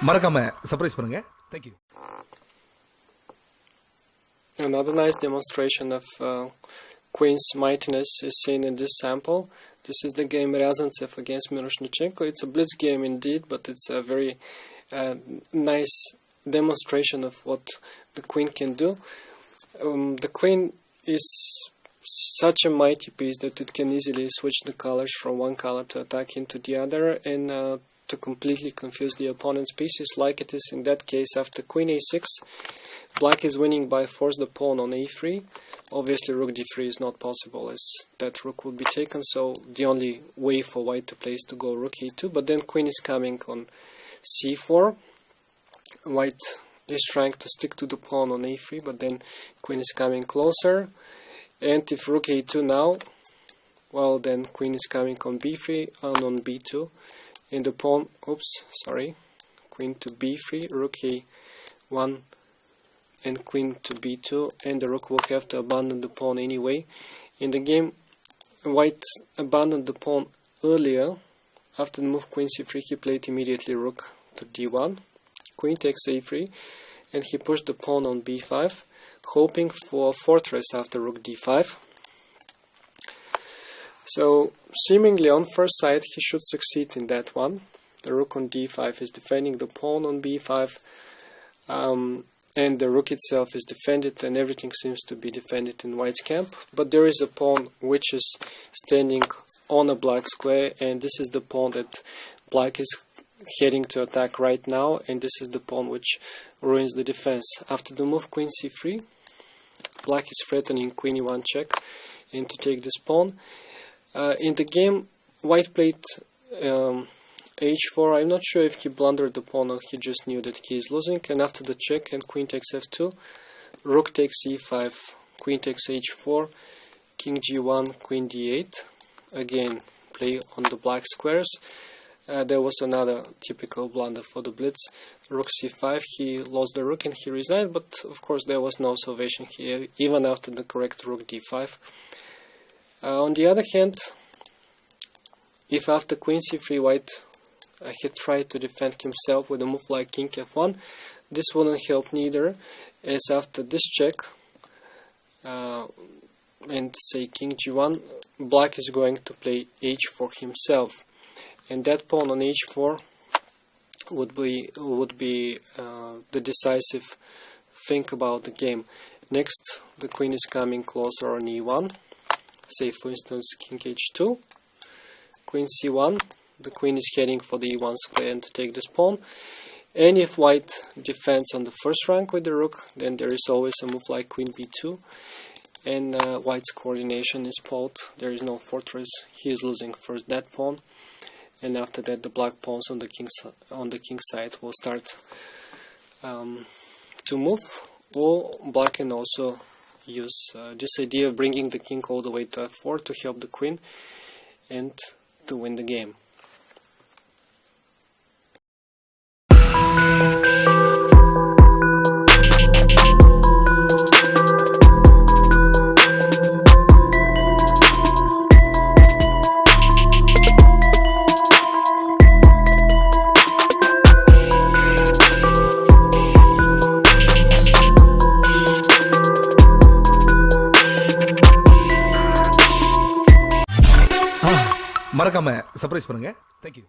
மறக்காம சர்ப்ரைஸ் பண்ணுங்க. Thank you. Another nice demonstration of Queen's mightiness is seen in this sample. This is the game Ryazantsev against Miroshnichenko. It's a blitz game indeed, but it's a very nice demonstration of what the Queen can do. The Queen is such a mighty piece that it can easily switch the colors from one color to attack into the other and to completely confuse the opponent's pieces, like it is in that case after Queen a6. Black is winning by force the pawn on a3. Obviously rook d3 is not possible as that rook would be taken, so the only way for white to play is to go rook e2, but then Queen is coming on c4. White is trying to stick to the pawn on a3, but then Queen is coming closer, and if rook a2 now, well then Queen is coming on b3 and on b2, and the pawn, Queen to b3, rook a1 and Queen to b2, and the rook will have to abandon the pawn anyway. In the game, White abandoned the pawn earlier. After the move Queen c3, he played immediately rook to d1, Queen takes a3, and he pushed the pawn on b5, hoping for a fortress after rook d5. So, seemingly on first sight, he should succeed in that one. The rook on d5 is defending the pawn on b5, and the rook itself is defended, and everything seems to be defended in White's camp. But there is a pawn which is standing on a black square, and this is the pawn that Black is heading to attack right now, and this is the pawn which ruins the defense. After the move Queen c3, Black is threatening Queen e1 check and to take this pawn. In the game, White played h4. I'm not sure if he blundered the pawn or he just knew that he is losing, and after the check and Queen takes f2, rook takes e5, Queen takes h4, King g1, Queen d8, again play on the black squares. There was another typical blunder for the blitz, rook c5, he lost the rook and he resigned, but of course there was no salvation here, even after the correct rook d5. On the other hand, if after Queen c3 White had tried to defend himself with a move like King f1, this wouldn't help neither, as after this check and say King g1, Black is going to play h4 himself, and that pawn on h4 would be the decisive thing about the game. Next, the Queen is coming closer on e1, say for instance King h2, Queen c1, the Queen is heading for the e1 square and to take this pawn, and if White defends on the first rank with the rook, then there is always a move like Queen b2, and White's coordination is spoiled. There is no fortress, he is losing first that pawn, and after that the black pawns on the king's side will start to move, or Black can also use this idea of bringing the king all the way to f4 to help the Queen and to win the game. மறக்காம surprise பண்ணுங்க. Thank you.